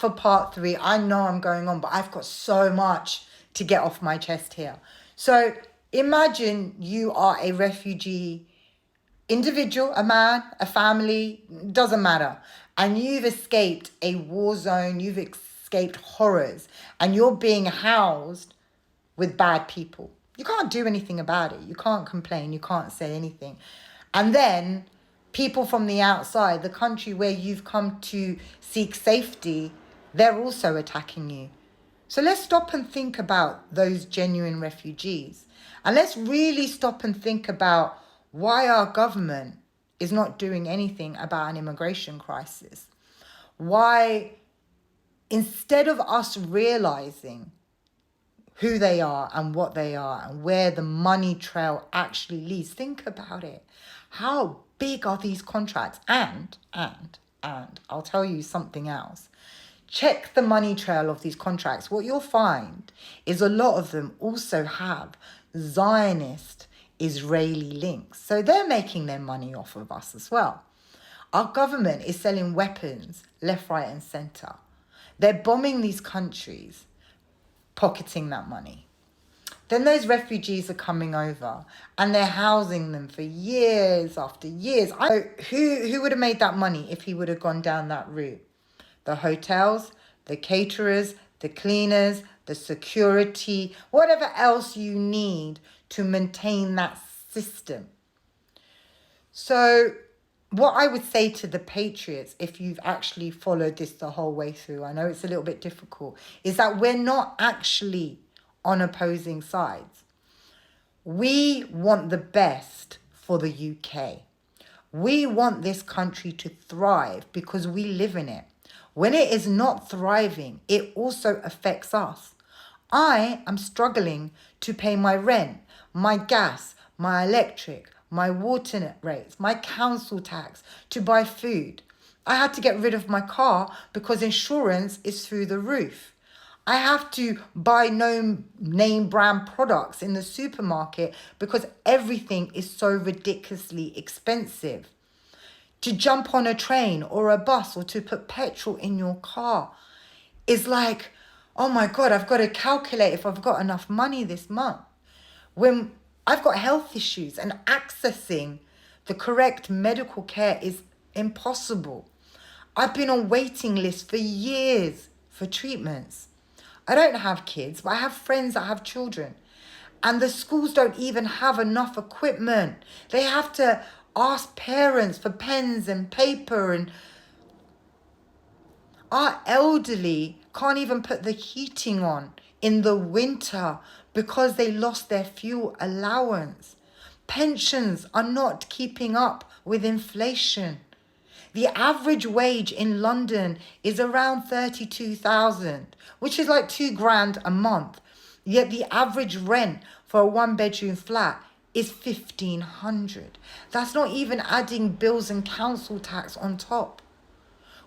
for part 3. I know I'm going on, but I've got so much to get off my chest here. So imagine you are a refugee individual, a man, a family, doesn't matter. And you've escaped a war zone, you've escaped horrors, and you're being housed with bad people. You can't do anything about it. You can't complain. You can't say anything. And then people from the outside, the country where you've come to seek safety, they're also attacking you. So let's stop and think about those genuine refugees. And let's really stop and think about why our government is not doing anything about an immigration crisis. Why, instead of us realizing who they are and what they are and where the money trail actually leads, think about it. How big are these contracts? And I'll tell you something else. Check the money trail of these contracts. What you'll find is a lot of them also have Zionist Israeli links. So they're making their money off of us as well. Our government is selling weapons left, right, and center. They're bombing these countries, pocketing that money. Then those refugees are coming over and they're housing them for years after years. Who would have made that money if he would have gone down that route? The hotels, the caterers, the cleaners, the security, whatever else you need to maintain that system. So what I would say to the patriots, if you've actually followed this the whole way through, I know it's a little bit difficult, is that we're not actually on opposing sides. We want the best for the UK. We want this country to thrive because we live in it. When it is not thriving, it also affects us. I am struggling to pay my rent, my gas, my electric, my water rates, my council tax, to buy food. I had to get rid of my car because insurance is through the roof. I have to buy no name brand products in the supermarket because everything is so ridiculously expensive. To jump on a train or a bus or to put petrol in your car is like, oh my God, I've got to calculate if I've got enough money this month. When I've got health issues and accessing the correct medical care is impossible. I've been on waiting lists for years for treatments. I don't have kids, but I have friends that have children. And the schools don't even have enough equipment. They have to ask parents for pens and paper, and our elderly can't even put the heating on in the winter because they lost their fuel allowance. Pensions are not keeping up with inflation. The average wage in London is around 32,000, which is like £2,000 a month. Yet the average rent for a 1-bedroom flat is 1,500. That's not even adding bills and council tax on top.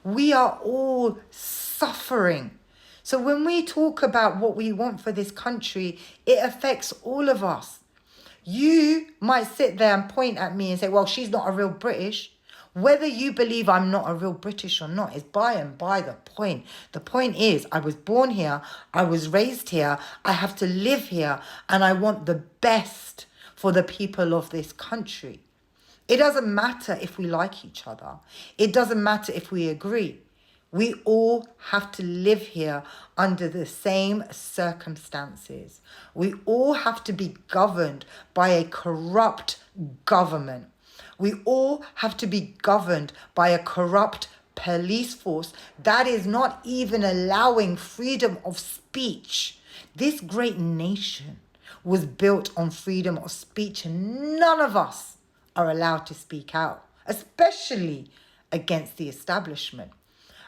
We are all suffering. So when we talk about what we want for this country, it affects all of us. You might sit there and point at me and say, well, she's not a real British. Whether you believe I'm not a real British or not is by and by the point. The point is, I was born here, I was raised here, I have to live here, and I want the best for the people of this country. It doesn't matter if we like each other. It doesn't matter if we agree. We all have to live here under the same circumstances. We all have to be governed by a corrupt government. We all have to be governed by a corrupt police force that is not even allowing freedom of speech. This great nation was built on freedom of speech, and none of us are allowed to speak out, especially against the establishment.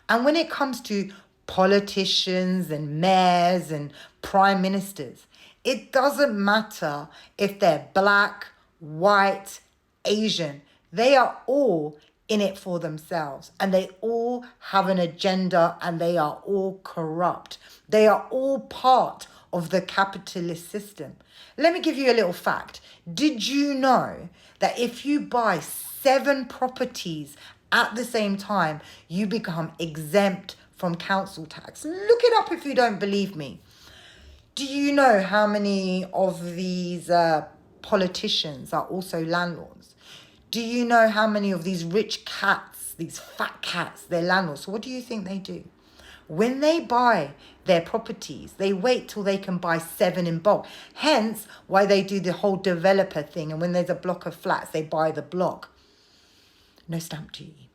And when it comes to politicians and mayors and prime ministers, it doesn't matter if they're black, white, Asian. They are all in it for themselves, and they all have an agenda, and they are all corrupt. They are all part of the capitalist system. Let me give you a little fact. Did you know that if you buy 7 properties at the same time, you become exempt from council tax. Look it up if you don't believe me. Do you know how many of these politicians are also landlords? Do you know how many of these rich cats, these fat cats, they're landlords? So what do you think they do? When they buy their properties, they wait till they can buy 7 in bulk. Hence why they do the whole developer thing. And when there's a block of flats, they buy the block. No stamp duty.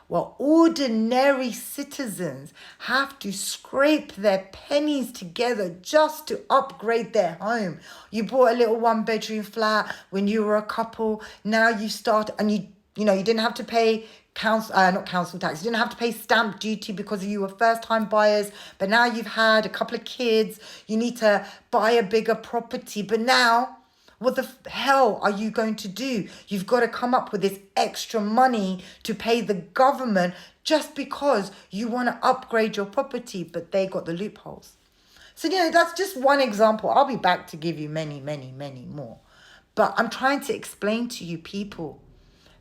Well, ordinary citizens have to scrape their pennies together just to upgrade their home. You bought a little 1-bedroom flat when you were a couple. Now you start, and you didn't have to pay not council tax. You didn't have to pay stamp duty because you were first-time buyers. But now you've had a couple of kids. You need to buy a bigger property. But now, what the hell are you going to do? You've got to come up with this extra money to pay the government just because you want to upgrade your property, but they got the loopholes. So, that's just one example. I'll be back to give you many, many, many more. But I'm trying to explain to you people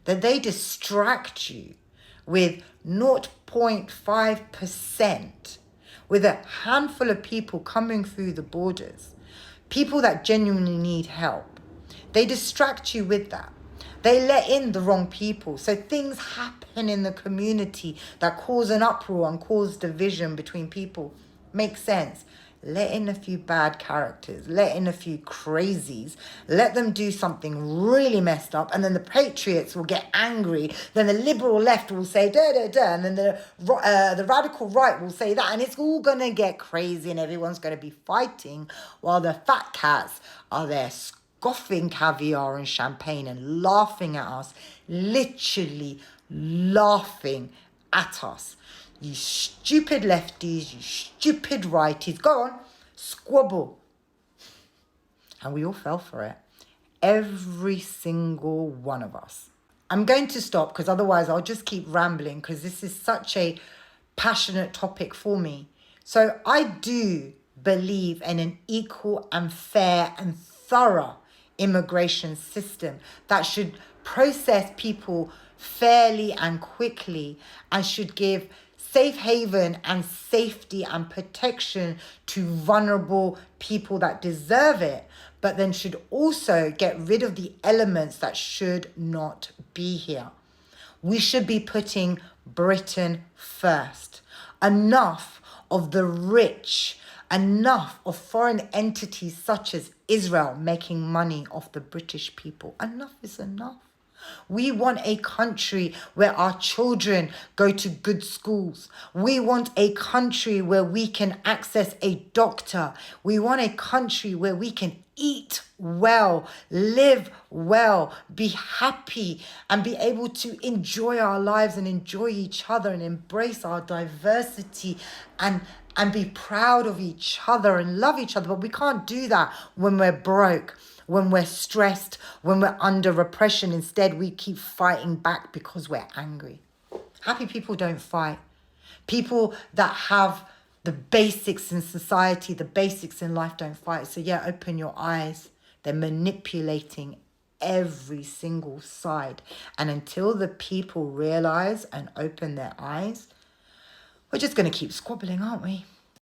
that they distract you with 0.5%, with a handful of people coming through the borders. People that genuinely need help. They distract you with that. They let in the wrong people. So things happen in the community that cause an uproar and cause division between people. Makes sense. Let in a few bad characters. Let in a few crazies. Let them do something really messed up. And then the patriots will get angry. Then the liberal left will say, da, da, da. And then the radical right will say that. And it's all going to get crazy and everyone's going to be fighting while the fat cats are there scoffing caviar and champagne and laughing at us. Literally laughing at us. You stupid lefties, you stupid righties. Go on, squabble. And we all fell for it. Every single one of us. I'm going to stop because otherwise I'll just keep rambling because this is such a passionate topic for me. So I do believe in an equal and fair and thorough immigration system that should process people fairly and quickly and should give safe haven and safety and protection to vulnerable people that deserve it, but then should also get rid of the elements that should not be here. We should be putting Britain first. Enough of the rich, enough of foreign entities such as Israel making money off the British people. Enough is enough. We want a country where our children go to good schools. We want a country where we can access a doctor. We want a country where we can eat well, live well, be happy, and be able to enjoy our lives and enjoy each other and embrace our diversity and be proud of each other and love each other. But we can't do that when we're broke, when we're stressed, when we're under repression. Instead, we keep fighting back because we're angry. Happy people don't fight. People that have the basics in society, the basics in life don't fight. So yeah, open your eyes. They're manipulating every single side. And until the people realize and open their eyes, we're just going to keep squabbling, aren't we?